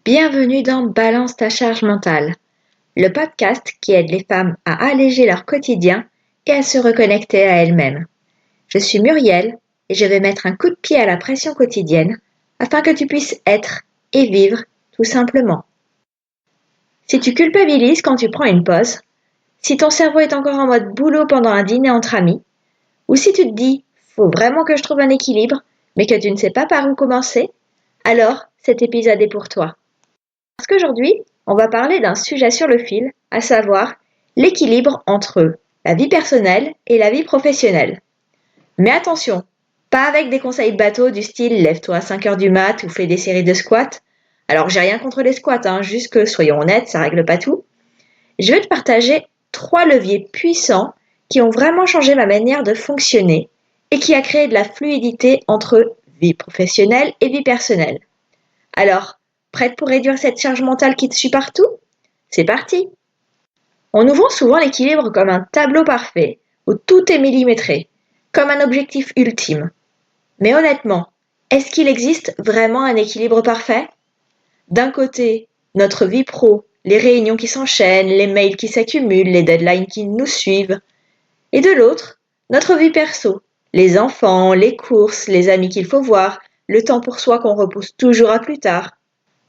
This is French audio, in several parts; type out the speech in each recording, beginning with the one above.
Bienvenue dans Balance ta charge mentale, le podcast qui aide les femmes à alléger leur quotidien et à se reconnecter à elles-mêmes. Je suis Muriel et je vais mettre un coup de pied à la pression quotidienne afin que tu puisses être et vivre tout simplement. Si tu culpabilises quand tu prends une pause, si ton cerveau est encore en mode boulot pendant un dîner entre amis, ou si tu te dis « faut vraiment que je trouve un équilibre » mais que tu ne sais pas par où commencer, alors cet épisode est pour toi. Parce qu'aujourd'hui, on va parler d'un sujet sur le fil, à savoir l'équilibre entre la vie personnelle et la vie professionnelle. Mais attention, pas avec des conseils bateaux du style lève-toi à 5h du mat ou fais des séries de squats. Alors j'ai rien contre les squats, juste que soyons honnêtes, ça règle pas tout. Je vais te partager 3 leviers puissants qui ont vraiment changé ma manière de fonctionner et qui a créé de la fluidité entre vie professionnelle et vie personnelle. Alors, prête pour réduire cette charge mentale qui te suit partout? C'est parti! On nous vend souvent l'équilibre comme un tableau parfait, où tout est millimétré, comme un objectif ultime. Mais honnêtement, est-ce qu'il existe vraiment un équilibre parfait? D'un côté, notre vie pro, les réunions qui s'enchaînent, les mails qui s'accumulent, les deadlines qui nous suivent. Et de l'autre, notre vie perso, les enfants, les courses, les amis qu'il faut voir, le temps pour soi qu'on repousse toujours à plus tard.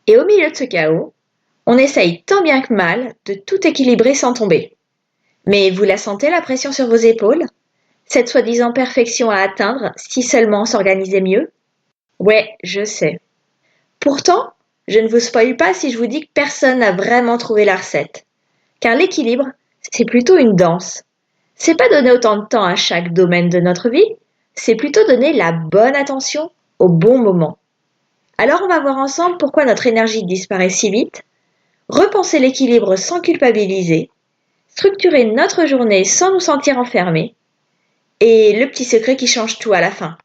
Et au milieu de ce chaos, on essaye tant bien que mal de tout équilibrer sans tomber. Mais vous la sentez la pression sur vos épaules? Cette soi-disant perfection à atteindre si seulement on s'organisait mieux? Ouais, je sais. Pourtant, je ne vous spoile pas si je vous dis que personne n'a vraiment trouvé la recette. Car l'équilibre, c'est plutôt une danse. C'est pas donner autant de temps à chaque domaine de notre vie, c'est plutôt donner la bonne attention au bon moment. Alors on va voir ensemble pourquoi notre énergie disparaît si vite, repenser l'équilibre sans culpabiliser, structurer notre journée sans nous sentir enfermés, et le petit secret qui change tout à la fin.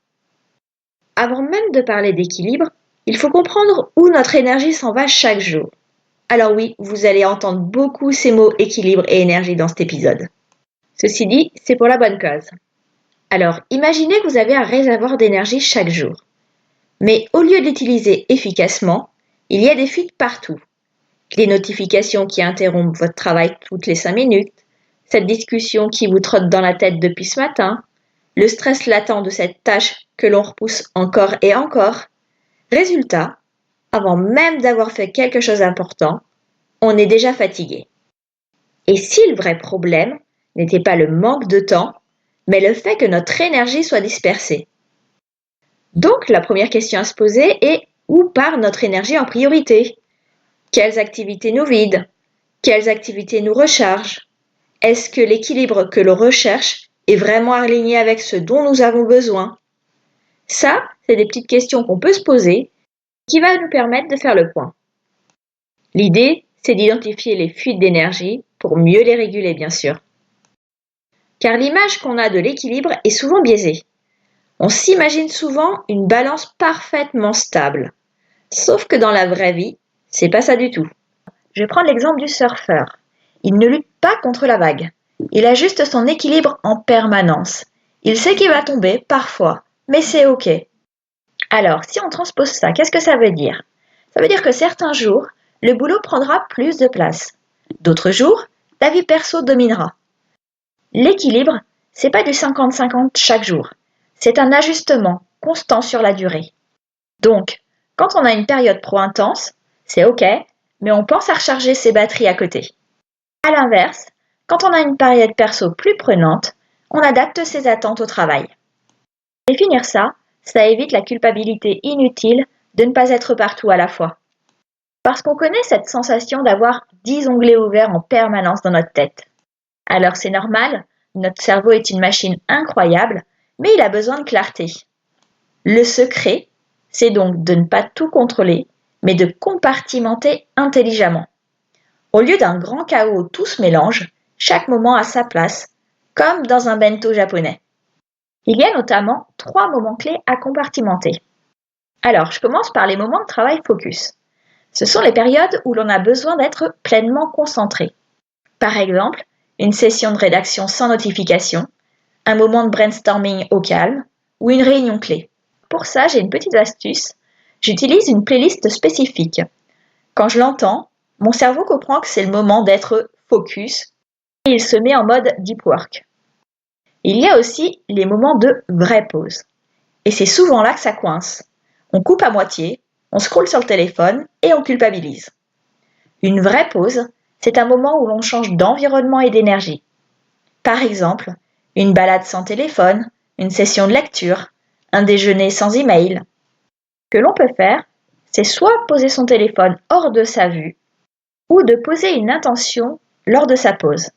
Avant même de parler d'équilibre, il faut comprendre où notre énergie s'en va chaque jour. Alors oui, vous allez entendre beaucoup ces mots équilibre et énergie dans cet épisode. Ceci dit, c'est pour la bonne cause. Alors, imaginez que vous avez un réservoir d'énergie chaque jour. Mais au lieu de l'utiliser efficacement, il y a des fuites partout. Les notifications qui interrompent votre travail toutes les 5 minutes, cette discussion qui vous trotte dans la tête depuis ce matin, le stress latent de cette tâche que l'on repousse encore et encore. Résultat, avant même d'avoir fait quelque chose d'important, on est déjà fatigué. Et si le vrai problème n'était pas le manque de temps, mais le fait que notre énergie soit dispersée? Donc la première question à se poser est où part notre énergie en priorité? Quelles activités nous vident? Quelles activités nous rechargent? Est-ce que l'équilibre que l'on recherche est vraiment aligné avec ce dont nous avons besoin? Ça, c'est des petites questions qu'on peut se poser qui va nous permettre de faire le point. L'idée, c'est d'identifier les fuites d'énergie pour mieux les réguler, bien sûr. Car l'image qu'on a de l'équilibre est souvent biaisée. On s'imagine souvent une balance parfaitement stable. Sauf que dans la vraie vie, c'est pas ça du tout. Je vais prendre l'exemple du surfeur. Il ne lutte pas contre la vague. Il ajuste son équilibre en permanence. Il sait qu'il va tomber, parfois, mais c'est ok. Alors, si on transpose ça, qu'est-ce que ça veut dire? Ça veut dire que certains jours, le boulot prendra plus de place. D'autres jours, la vie perso dominera. L'équilibre, c'est pas du 50-50 chaque jour. C'est un ajustement constant sur la durée. Donc, quand on a une période pro intense, c'est ok, mais on pense à recharger ses batteries à côté. À l'inverse, quand on a une période perso plus prenante, on adapte ses attentes au travail. Définir ça évite la culpabilité inutile de ne pas être partout à la fois. Parce qu'on connaît cette sensation d'avoir 10 onglets ouverts en permanence dans notre tête. Alors c'est normal, notre cerveau est une machine incroyable, mais il a besoin de clarté. Le secret, c'est donc de ne pas tout contrôler, mais de compartimenter intelligemment. Au lieu d'un grand chaos où tout se mélange, chaque moment a sa place, comme dans un bento japonais. Il y a notamment 3 moments clés à compartimenter. Alors, je commence par les moments de travail focus. Ce sont les périodes où l'on a besoin d'être pleinement concentré. Par exemple, une session de rédaction sans notification, un moment de brainstorming au calme ou une réunion clé. Pour ça, j'ai une petite astuce. J'utilise une playlist spécifique. Quand je l'entends, mon cerveau comprend que c'est le moment d'être focus et il se met en mode deep work. Il y a aussi les moments de vraie pause. Et c'est souvent là que ça coince. On coupe à moitié, on scrolle sur le téléphone et on culpabilise. Une vraie pause, c'est un moment où l'on change d'environnement et d'énergie. Par exemple, une balade sans téléphone, une session de lecture, un déjeuner sans email. Ce que l'on peut faire, c'est soit poser son téléphone hors de sa vue, ou de poser une intention lors de sa pause.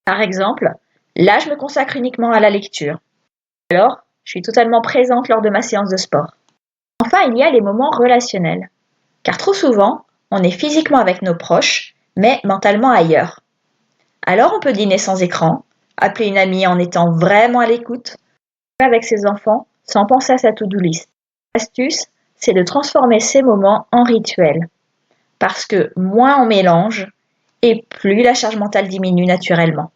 Par exemple, là je me consacre uniquement à la lecture. Alors, je suis totalement présente lors de ma séance de sport. Enfin, il y a les moments relationnels. Car trop souvent, on est physiquement avec nos proches, mais mentalement ailleurs. Alors on peut dîner sans écran, appeler une amie en étant vraiment à l'écoute, avec ses enfants sans penser à sa to-do list. L'astuce, c'est de transformer ces moments en rituels. Parce que moins on mélange, et plus la charge mentale diminue naturellement.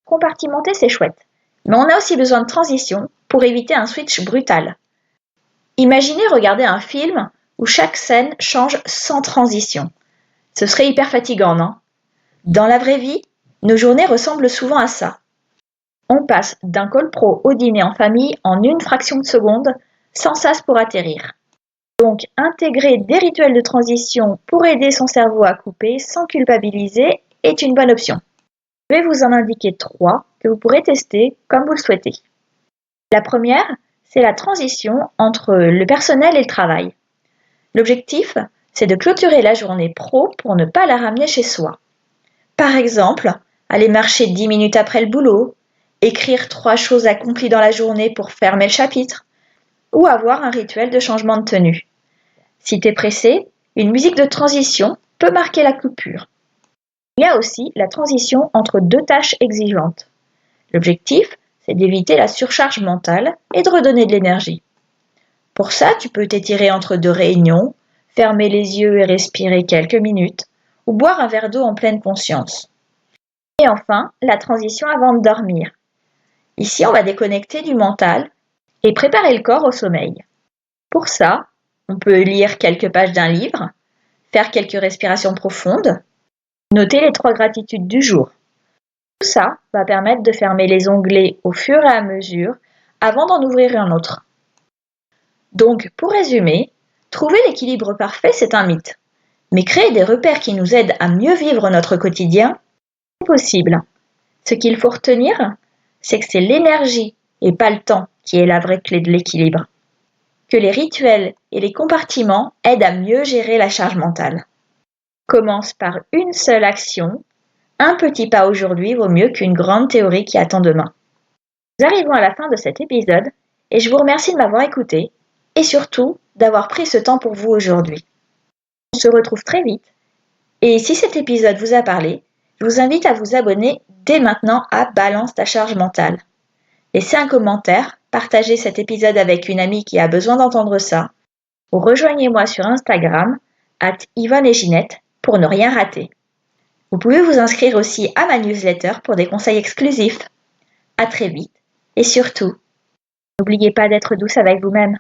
Compartimenter, c'est chouette. Mais on a aussi besoin de transition pour éviter un switch brutal. Imaginez regarder un film où chaque scène change sans transition. Ce serait hyper fatigant, non? Dans la vraie vie, nos journées ressemblent souvent à ça. On passe d'un call pro au dîner en famille en une fraction de seconde, sans sas pour atterrir. Donc, intégrer des rituels de transition pour aider son cerveau à couper sans culpabiliser est une bonne option. Je vais vous en indiquer 3 que vous pourrez tester comme vous le souhaitez. La première, c'est la transition entre le personnel et le travail. L'objectif, c'est de clôturer la journée pro pour ne pas la ramener chez soi. Par exemple, aller marcher 10 minutes après le boulot, écrire 3 choses accomplies dans la journée pour fermer le chapitre, ou avoir un rituel de changement de tenue. Si t'es pressé, une musique de transition peut marquer la coupure. Il y a aussi la transition entre 2 tâches exigeantes. L'objectif, c'est d'éviter la surcharge mentale et de redonner de l'énergie. Pour ça, tu peux t'étirer entre 2 réunions, fermer les yeux et respirer quelques minutes, ou boire un verre d'eau en pleine conscience. Et enfin, la transition avant de dormir. Ici, on va déconnecter du mental et préparer le corps au sommeil. Pour ça, on peut lire quelques pages d'un livre, faire quelques respirations profondes, noter les 3 gratitudes du jour. Tout ça va permettre de fermer les onglets au fur et à mesure avant d'en ouvrir un autre. Donc, pour résumer, trouver l'équilibre parfait, c'est un mythe. Mais créer des repères qui nous aident à mieux vivre notre quotidien, c'est possible. Ce qu'il faut retenir, c'est que c'est l'énergie et pas le temps qui est la vraie clé de l'équilibre. Que les rituels et les compartiments aident à mieux gérer la charge mentale. Commence par une seule action. Un petit pas aujourd'hui vaut mieux qu'une grande théorie qui attend demain. Nous arrivons à la fin de cet épisode et je vous remercie de m'avoir écouté et surtout d'avoir pris ce temps pour vous aujourd'hui. On se retrouve très vite et si cet épisode vous a parlé, je vous invite à vous abonner dès maintenant à Balance ta charge mentale. Laissez un commentaire, partagez cet épisode avec une amie qui a besoin d'entendre ça ou rejoignez-moi sur Instagram @YvonneEtGinette pour ne rien rater. Vous pouvez vous inscrire aussi à ma newsletter pour des conseils exclusifs. À très vite et surtout, n'oubliez pas d'être douce avec vous-même.